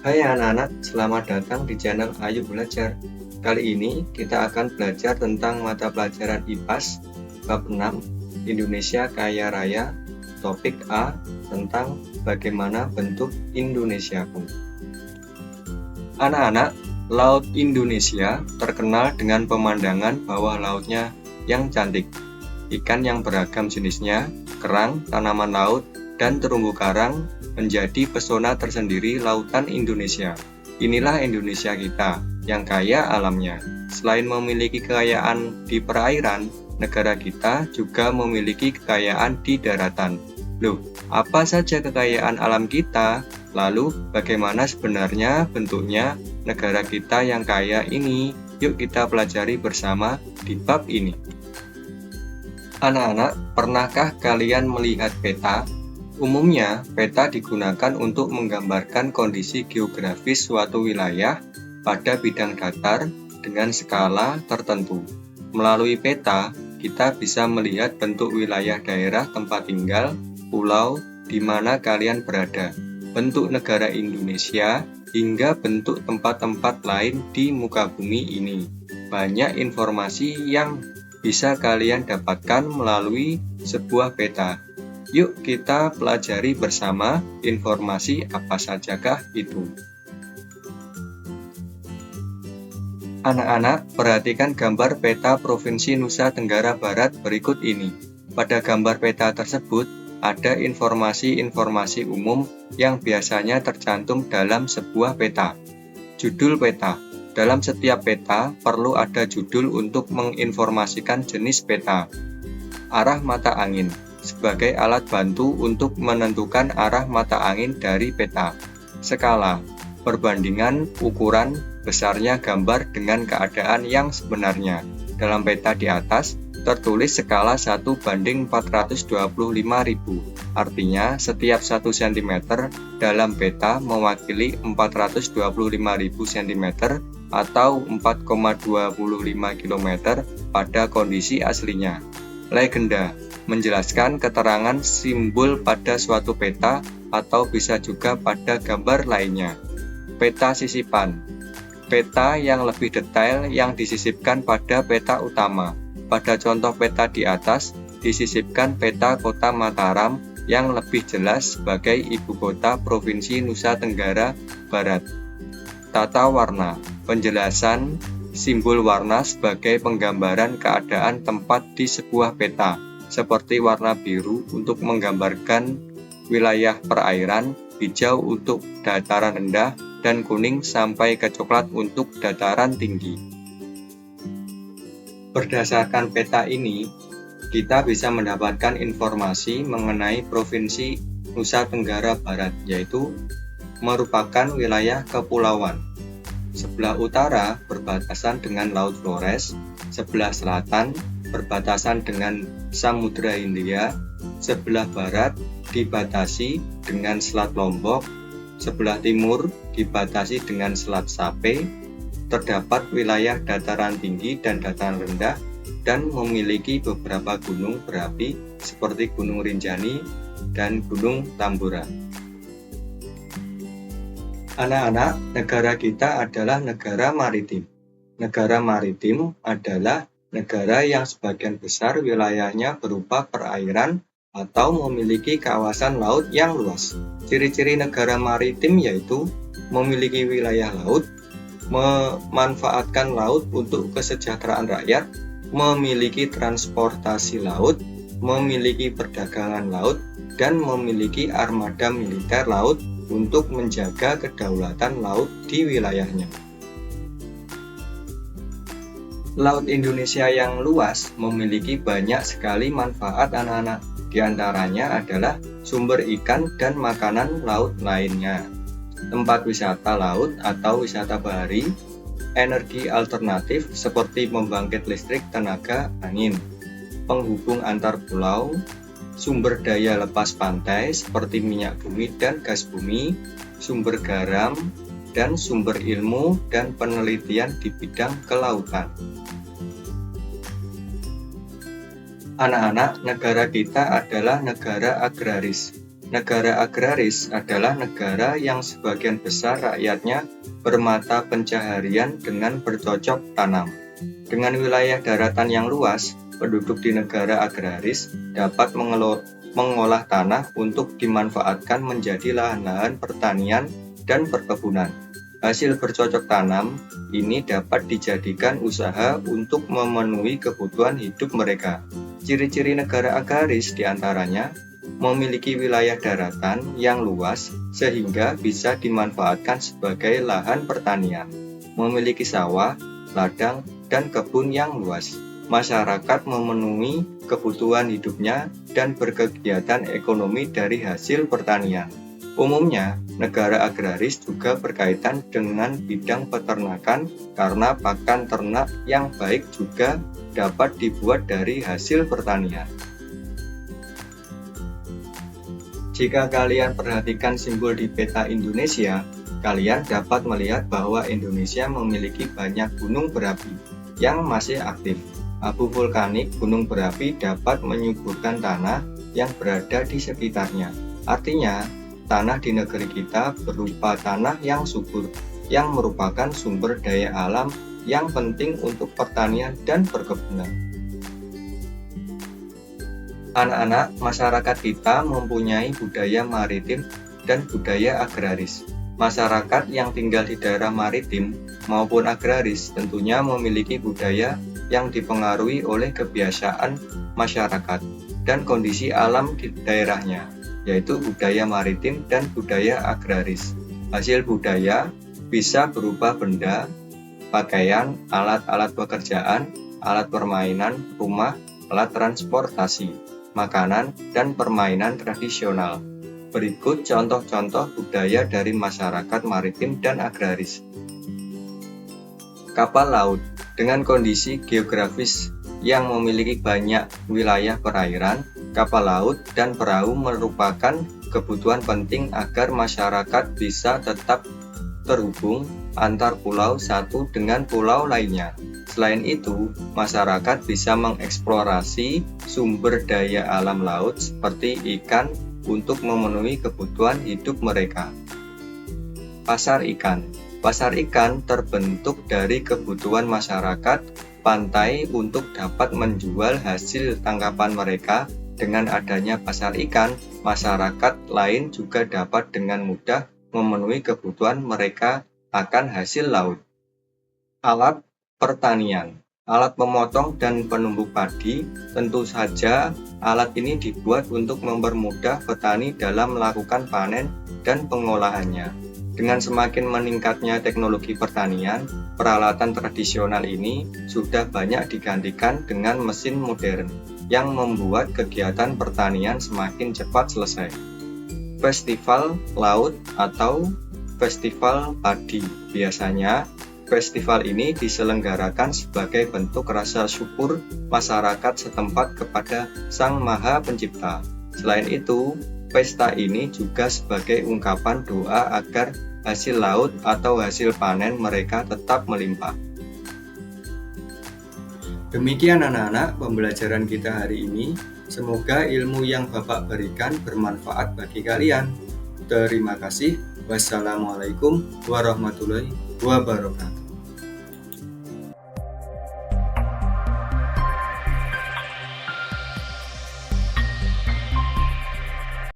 Hai anak-anak, selamat datang di channel Ayu Belajar. Kali ini kita akan belajar tentang mata pelajaran IPAS bab 6 Indonesia Kaya Raya. Topik A tentang bagaimana bentuk Indonesiaku. Anak-anak, Laut Indonesia terkenal dengan pemandangan bawah lautnya yang cantik. Ikan yang beragam jenisnya, kerang, tanaman laut, dan terumbu karang menjadi pesona tersendiri lautan Indonesia. Inilah Indonesia kita, yang kaya alamnya. Selain memiliki kekayaan di perairan, negara kita juga memiliki kekayaan di daratan. Loh, apa saja kekayaan alam kita? Lalu, bagaimana sebenarnya bentuknya negara kita yang kaya ini? Yuk kita pelajari bersama di bab ini. Anak-anak, pernahkah kalian melihat peta? Umumnya, peta digunakan untuk menggambarkan kondisi geografis suatu wilayah pada bidang datar dengan skala tertentu. Melalui peta, kita bisa melihat bentuk wilayah daerah tempat tinggal, pulau di mana kalian berada, bentuk negara Indonesia, hingga bentuk tempat-tempat lain di muka bumi ini. Banyak informasi yang bisa kalian dapatkan melalui sebuah peta. Yuk kita pelajari bersama informasi apa sajakah itu. Anak-anak, perhatikan gambar peta Provinsi Nusa Tenggara Barat berikut ini. Pada gambar peta tersebut, ada informasi-informasi umum yang biasanya tercantum dalam sebuah peta. Judul peta. Dalam setiap peta, perlu ada judul untuk menginformasikan jenis peta. Arah mata angin sebagai alat bantu untuk menentukan arah mata angin dari peta. Skala, perbandingan ukuran besarnya gambar dengan keadaan yang sebenarnya. Dalam peta di atas, tertulis skala 1:425.000. Artinya, setiap 1 cm dalam peta mewakili 425.000 cm atau 4,25 km pada kondisi aslinya. Legenda menjelaskan keterangan simbol pada suatu peta atau bisa juga pada gambar lainnya. Peta sisipan. Peta yang lebih detail yang disisipkan pada peta utama. Pada contoh peta di atas, disisipkan peta kota Mataram yang lebih jelas sebagai ibu kota Provinsi Nusa Tenggara Barat. Tata warna. Penjelasan simbol warna sebagai penggambaran keadaan tempat di sebuah peta, seperti warna biru untuk menggambarkan wilayah perairan, hijau untuk dataran rendah, dan kuning sampai ke coklat untuk dataran tinggi. Berdasarkan peta ini, kita bisa mendapatkan informasi mengenai Provinsi Nusa Tenggara Barat, yaitu merupakan wilayah kepulauan. Sebelah utara berbatasan dengan Laut Flores, sebelah selatan berbatasan dengan Samudra Hindia, sebelah barat dibatasi dengan Selat Lombok, sebelah timur dibatasi dengan Selat Sape, terdapat wilayah dataran tinggi dan dataran rendah, dan memiliki beberapa gunung berapi seperti Gunung Rinjani dan Gunung Tambora. Anak-anak, negara kita adalah negara maritim. Negara maritim adalah negara yang sebagian besar wilayahnya berupa perairan atau memiliki kawasan laut yang luas. Ciri-ciri negara maritim yaitu memiliki wilayah laut, memanfaatkan laut untuk kesejahteraan rakyat, memiliki transportasi laut, memiliki perdagangan laut, dan memiliki armada militer laut untuk menjaga kedaulatan laut di wilayahnya. Laut Indonesia yang luas memiliki banyak sekali manfaat anak-anak. Di antaranya adalah sumber ikan dan makanan laut lainnya, tempat wisata laut atau wisata bahari, energi alternatif seperti pembangkit listrik tenaga angin, penghubung antar pulau, sumber daya lepas pantai seperti minyak bumi dan gas bumi, sumber garam, dan sumber ilmu dan penelitian di bidang kelautan. Anak-anak, negara kita adalah negara agraris. Negara agraris adalah negara yang sebagian besar rakyatnya bermata pencaharian dengan bercocok tanam. Dengan wilayah daratan yang luas, penduduk di negara agraris dapat mengolah tanah untuk dimanfaatkan menjadi lahan-lahan pertanian dan perkebunan. Hasil bercocok tanam ini dapat dijadikan usaha untuk memenuhi kebutuhan hidup mereka. Ciri-ciri negara agraris diantaranya memiliki wilayah daratan yang luas sehingga bisa dimanfaatkan sebagai lahan pertanian, memiliki sawah, ladang, dan kebun yang luas. Masyarakat memenuhi kebutuhan hidupnya dan berkegiatan ekonomi dari hasil pertanian. Umumnya, negara agraris juga berkaitan dengan bidang peternakan karena pakan ternak yang baik juga dapat dibuat dari hasil pertanian. Jika kalian perhatikan simbol di peta Indonesia, kalian dapat melihat bahwa Indonesia memiliki banyak gunung berapi yang masih aktif. Abu vulkanik gunung berapi dapat menyuburkan tanah yang berada di sekitarnya. Artinya, tanah di negeri kita berupa tanah yang subur, yang merupakan sumber daya alam yang penting untuk pertanian dan perkebunan. Anak-anak, masyarakat kita mempunyai budaya maritim dan budaya agraris. Masyarakat yang tinggal di daerah maritim maupun agraris tentunya memiliki budaya yang dipengaruhi oleh kebiasaan masyarakat dan kondisi alam di daerahnya, yaitu budaya maritim dan budaya agraris. Hasil budaya bisa berupa benda, pakaian, alat-alat pekerjaan, alat permainan, rumah, alat transportasi, makanan, dan permainan tradisional. Berikut contoh-contoh budaya dari masyarakat maritim dan agraris. Kapal laut dengan kondisi geografis yang memiliki banyak wilayah perairan, kapal laut dan perahu merupakan kebutuhan penting agar masyarakat bisa tetap terhubung antar pulau satu dengan pulau lainnya. Selain itu, masyarakat bisa mengeksplorasi sumber daya alam laut seperti ikan untuk memenuhi kebutuhan hidup mereka. Pasar ikan. Pasar ikan terbentuk dari kebutuhan masyarakat pantai untuk dapat menjual hasil tangkapan mereka. Dengan adanya pasar ikan, masyarakat lain juga dapat dengan mudah memenuhi kebutuhan mereka akan hasil laut. Alat pertanian. Alat pemotong dan penumbuk padi, tentu saja alat ini dibuat untuk mempermudah petani dalam melakukan panen dan pengolahannya. Dengan semakin meningkatnya teknologi pertanian, peralatan tradisional ini sudah banyak digantikan dengan mesin modern yang membuat kegiatan pertanian semakin cepat selesai. Festival laut atau festival padi. Biasanya, festival ini diselenggarakan sebagai bentuk rasa syukur masyarakat setempat kepada Sang Maha Pencipta. Selain itu, pesta ini juga sebagai ungkapan doa agar hasil laut atau hasil panen mereka tetap melimpah. Demikian anak-anak pembelajaran kita hari ini. Semoga ilmu yang Bapak berikan bermanfaat bagi kalian. Terima kasih. Wassalamualaikum warahmatullahi wabarakatuh.